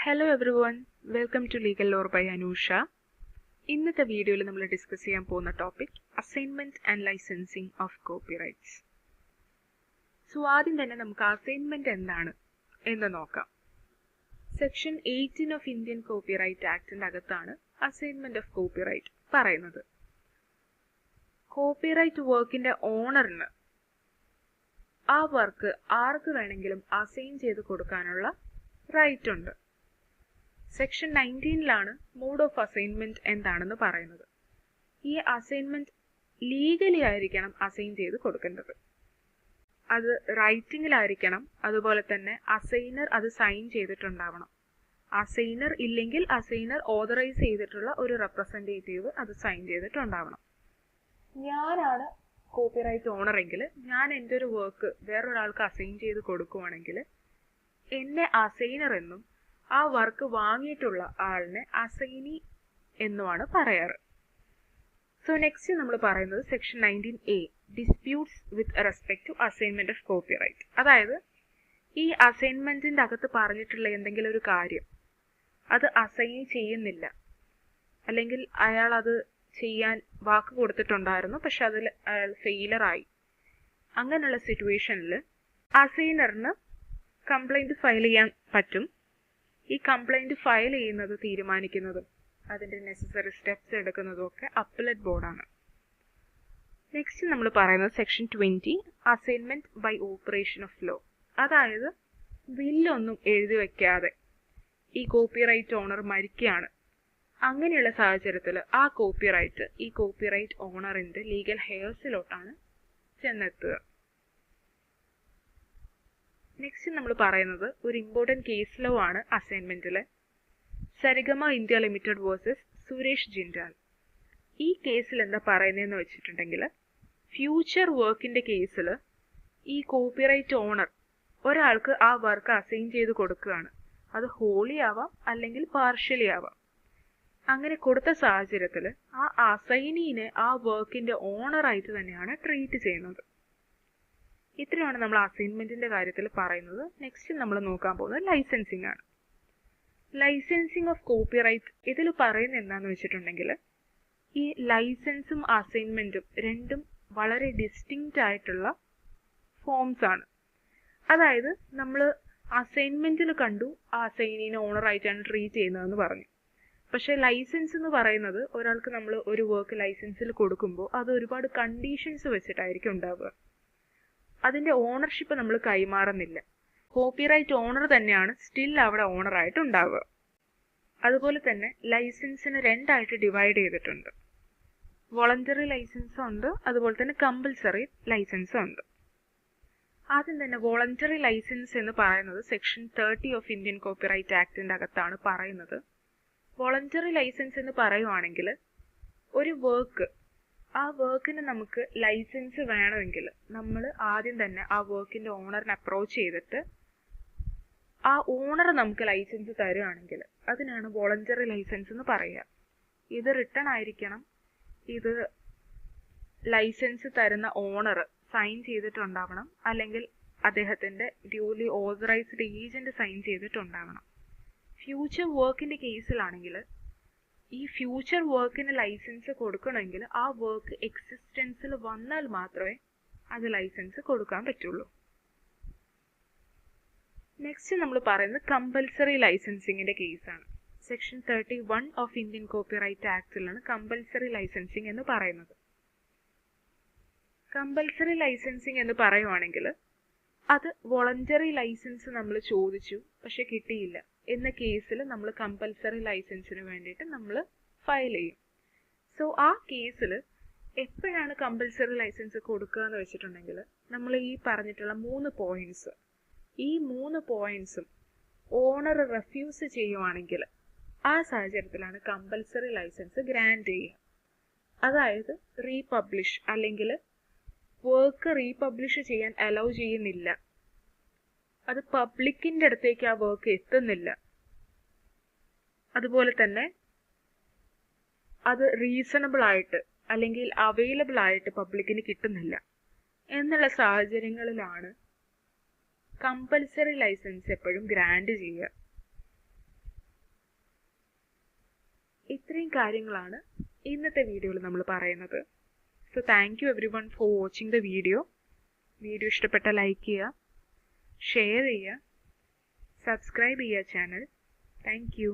Hello everyone, welcome to legal lore by Anusha. ഇന്നത്തെ വീഡിയോയിൽ നമ്മൾ ഡിസ്കസ് ചെയ്യാൻ പോകുന്ന topic assignment and licensing of copyrights. So ആദ്യം തന്നെ നമുക്ക് അസൈൻമെന്റ് എന്താണ് എന്ന് നോക്കാം. സെക്ഷൻ 18 ഓഫ് ഇന്ത്യൻ കോപ്പിറൈറ്റ് ആക്ടിന്റെ അകത്താണ് അസൈൻമെന്റ് ഓഫ് കോപ്പിറൈറ്റ് പറയുന്നത്. കോപ്പിറൈറ്റ് വർക്കിന്റെ ഓണറിന് ആ വർക്ക് ആർക്ക് വേണമെങ്കിലും അസൈൻ ചെയ്ത് കൊടുക്കാനുള്ള റൈറ്റ് ഉണ്ട്. സെക്ഷൻ 19ലാണ് മോഡ് ഓഫ് അസൈൻമെന്റ് എന്താണെന്ന് പറയുന്നത്. ഈ അസൈൻമെന്റ് ലീഗലി ആയിരിക്കണം അസൈൻ ചെയ്ത് കൊടുക്കേണ്ടത്. അത് റൈറ്റിംഗിലായിരിക്കണം. അതുപോലെ തന്നെ അസൈനർ അത് സൈൻ ചെയ്തിട്ടുണ്ടാവണം. അസൈനർ ഇല്ലെങ്കിൽ അസൈനർ ഓതറൈസ് ചെയ്തിട്ടുള്ള ഒരു റെപ്രസെന്റേറ്റീവ് അത് സൈൻ ചെയ്തിട്ടുണ്ടാവണം. ഞാനാണ് കോപ്പിറൈറ്റ് ഓണർ എങ്കിൽ ഞാൻ എൻ്റെ ഒരു വർക്ക് വേറൊരാൾക്ക് അസൈൻ ചെയ്ത് കൊടുക്കുവാണെങ്കിൽ എന്നെ അസൈനർ എന്നും ആ വർക്ക് വാങ്ങിയിട്ടുള്ള ആളിനെ അസൈനി എന്നുമാണ് പറയാറ്. സോ നെക്സ്റ്റ് നമ്മൾ പറയുന്നത് section 19A, disputes with respect to assignment of copyright. അതായത് ഈ അസൈൻമെന്റിന്റെ അകത്ത് പറഞ്ഞിട്ടുള്ള എന്തെങ്കിലും ഒരു കാര്യം അത് അസൈൻ ചെയ്യുന്നില്ല, അല്ലെങ്കിൽ അയാൾ അത് ചെയ്യാൻ വാക്ക് കൊടുത്തിട്ടുണ്ടായിരുന്നു പക്ഷെ അതിൽ അയാൾ ഫെയിലറായി. അങ്ങനെയുള്ള സിറ്റുവേഷനിൽ അസൈനറിന് കംപ്ലൈന്റ് ഫയൽ ചെയ്യാൻ പറ്റും. ഈ കംപ്ലൈന്റ് ഫയൽ ചെയ്യുന്നത് തീരുമാനിക്കുന്നതും അതിന്റെ നെസസറി സ്റ്റെപ്സ് എടുക്കുന്നതും ഒക്കെ അപ്പലറ്റ് ബോർഡാണ്. നെക്സ്റ്റ് നമ്മൾ പറയുന്നത് section 20, assignment by operation of law. അതായത് വില്ലൊന്നും എഴുതി വെക്കാതെ ഈ കോപ്പിറൈറ്റ് ഓണർ മരിക്കുകയാണ്. അങ്ങനെയുള്ള സാഹചര്യത്തിൽ ആ കോപ്പിറൈറ്റ് ഈ കോപ്പിറൈറ്റ് ഓണറിന്റെ ലീഗൽ ഹെയർസിലോട്ടാണ് ചെന്നെത്തുക. നെക്സ്റ്റ് നമ്മൾ പറയുന്നത് ഒരു ഇമ്പോർട്ടൻറ്റ് കേസ് ലോ ആണ് അസൈൻമെന്റിലെ. Saregama India limited versus Suresh Jindal. ഈ കേസിൽ എന്താ പറയുന്നതെന്ന് വെച്ചിട്ടുണ്ടെങ്കിൽ, ഫ്യൂച്ചർ വർക്കിന്റെ കേസിൽ ഈ കോപ്പിറൈറ്റ് ഓണർ ഒരാൾക്ക് ആ വർക്ക് അസൈൻ ചെയ്ത് കൊടുക്കുകയാണ്. അത് ഹോളി ആവാം അല്ലെങ്കിൽ പാർഷ്യലി ആവാം. അങ്ങനെ കൊടുത്ത സാഹചര്യത്തിൽ ആ അസൈനീനെ ആ വർക്കിന്റെ ഓണറായിട്ട് തന്നെയാണ് ട്രീറ്റ് ചെയ്യുന്നത്. ഇത്രയാണ് നമ്മൾ അസൈൻമെന്റിന്റെ കാര്യത്തിൽ പറയുന്നത്. നെക്സ്റ്റ് നമ്മൾ നോക്കാൻ പോകുന്നത് ലൈസൻസിങ് ആണ്. ലൈസൻസിങ് ഓഫ് കോപ്പിറൈറ്റ് ഇതിൽ പറയുന്നത് എന്താന്ന് വെച്ചിട്ടുണ്ടെങ്കിൽ, ഈ ലൈസൻസും അസൈൻമെന്റും രണ്ടും വളരെ ഡിസ്റ്റിങ്ക്റ്റ് ആയിട്ടുള്ള ഫോംസ് ആണ്. അതായത് നമ്മൾ അസൈൻമെന്റിൽ കണ്ടു ആ അസൈനീനെ ഓണറായിട്ടാണ് ട്രീറ്റ് ചെയ്യുന്നതെന്ന് പറഞ്ഞു. പക്ഷെ ലൈസൻസ് എന്ന് പറയുന്നത് ഒരാൾക്ക് നമ്മൾ ഒരു വർക്ക് ലൈസൻസിൽ കൊടുക്കുമ്പോൾ അത് ഒരുപാട് കണ്ടീഷൻസ് വെച്ചിട്ടായിരിക്കും ഉണ്ടാവുക. അതിന്റെ ഓണർഷിപ്പ് നമ്മൾ കൈമാറുന്നില്ല. കോപ്പിറൈറ്റ് ഓണർ തന്നെയാണ് സ്റ്റിൽ അവിടെ ഓണറായിട്ട് ഉണ്ടാവുക. അതുപോലെ തന്നെ ലൈസൻസിന് രണ്ടായിട്ട് ഡിവൈഡ് ചെയ്തിട്ടുണ്ട്. വോളണ്ടറി ലൈസൻസും ഉണ്ട്, അതുപോലെ തന്നെ കമ്പൽസറി ലൈസൻസും ഉണ്ട്. ആദ്യം തന്നെ വോളണ്ടറി ലൈസൻസ് എന്ന് പറയുന്നത് സെക്ഷൻ 30 ഓഫ് ഇന്ത്യൻ കോപ്പിറൈറ്റ് ആക്ടിന്റെ അകത്താണ് പറയുന്നത്. വോളണ്ടറി ലൈസൻസ് എന്ന് പറയുവാണെങ്കിൽ ഒരു വർക്ക്, ആ വർക്കിന് നമുക്ക് ലൈസൻസ് വേണമെങ്കിൽ നമ്മൾ ആദ്യം തന്നെ ആ വർക്കിന്റെ ഓണറിനെ അപ്രോച്ച് ചെയ്തിട്ട് ആ ഓണർ നമുക്ക് ലൈസൻസ് തരുവാണെങ്കിൽ അതിനാണ് വോളണ്ടറി ലൈസൻസ് എന്ന് പറയുക. ഇത് റിട്ടൺ ആയിരിക്കണം. ഇത് ലൈസൻസ് തരുന്ന ഓണർ സൈൻ ചെയ്തിട്ടുണ്ടാവണം, അല്ലെങ്കിൽ അദ്ദേഹത്തിന്റെ ഡ്യൂലി ഓതറൈസ്ഡ് ഏജന്റ് സൈൻ ചെയ്തിട്ടുണ്ടാവണം. ഫ്യൂച്ചർ വർക്കിന്റെ കേസിലാണെങ്കിൽ ഈ ഫ്യൂച്ചർ വർക്കിന് ലൈസൻസ് കൊടുക്കണമെങ്കിൽ ആ വർക്ക് എക്സിസ്റ്റൻസിൽ വന്നാൽ മാത്രമേ അത് ലൈസൻസ് കൊടുക്കാൻ പറ്റുള്ളൂ. നെക്സ്റ്റ് നമ്മൾ പറയുന്നത് കമ്പൽസറി ലൈസൻസിങ്ങിന്റെ കേസാണ്. സെക്ഷൻ 31 ഓഫ് ഇന്ത്യൻ കോപ്പിറൈറ്റ് ആക്ടിലാണ് കമ്പൽസറി ലൈസൻസിങ് എന്ന് പറയുന്നത്. കമ്പൽസറി ലൈസൻസിങ് എന്ന് പറയുവാണെങ്കിൽ അത് വോളണ്ടറി ലൈസൻസ് നമ്മൾ ചോദിച്ചു പക്ഷെ കിട്ടിയില്ല എന്ന കേസിൽ നമ്മൾ കമ്പൽസറി ലൈസൻസിന് വേണ്ടിയിട്ട് നമ്മൾ ഫയൽ ചെയ്യും. സോ ആ കേസിൽ എപ്പോഴാണ് കമ്പൽസറി ലൈസൻസ് കൊടുക്കുക എന്ന് വെച്ചിട്ടുണ്ടെങ്കിൽ, നമ്മൾ ഈ പറഞ്ഞിട്ടുള്ള 3 പോയിന്റ്സ്, ഈ 3 പോയിന്റ്സും ഓണർ റെഫ്യൂസ് ചെയ്യുവാണെങ്കിൽ ആ സാഹചര്യത്തിലാണ് കമ്പൽസറി ലൈസൻസ് ഗ്രാൻഡ് ചെയ്യുക. അതായത് റീപബ്ലിഷ് അല്ലെങ്കിൽ വർക്ക് റീപബ്ലിഷ് ചെയ്യാൻ അലൗ ചെയ്യുന്നില്ല, അത് പബ്ലിക്കിന്റെ അടുത്തേക്ക് ആ വർക്ക് എത്തുന്നില്ല, അതുപോലെ തന്നെ അത് റീസണബിൾ ആയിട്ട് അല്ലെങ്കിൽ അവൈലബിൾ ആയിട്ട് പബ്ലിക്കിന് കിട്ടുന്നില്ല എന്നുള്ള സാഹചര്യങ്ങളിലാണ് കമ്പൽസറി ലൈസൻസ് എപ്പോഴും ഗ്രാൻഡ് ചെയ്യുക. ഇത്രയും കാര്യങ്ങളാണ് ഇന്നത്തെ വീഡിയോയിൽ നമ്മൾ പറയുന്നത്. So thank you every one for watching the video. Video ഇഷ്ടപ്പെട്ട ലൈക്ക് ചെയ്യുക, ഷെയർ ചെയ്യുക, സബ്സ്ക്രൈബ് ചെയ്യുക ചാനൽ. Thank you.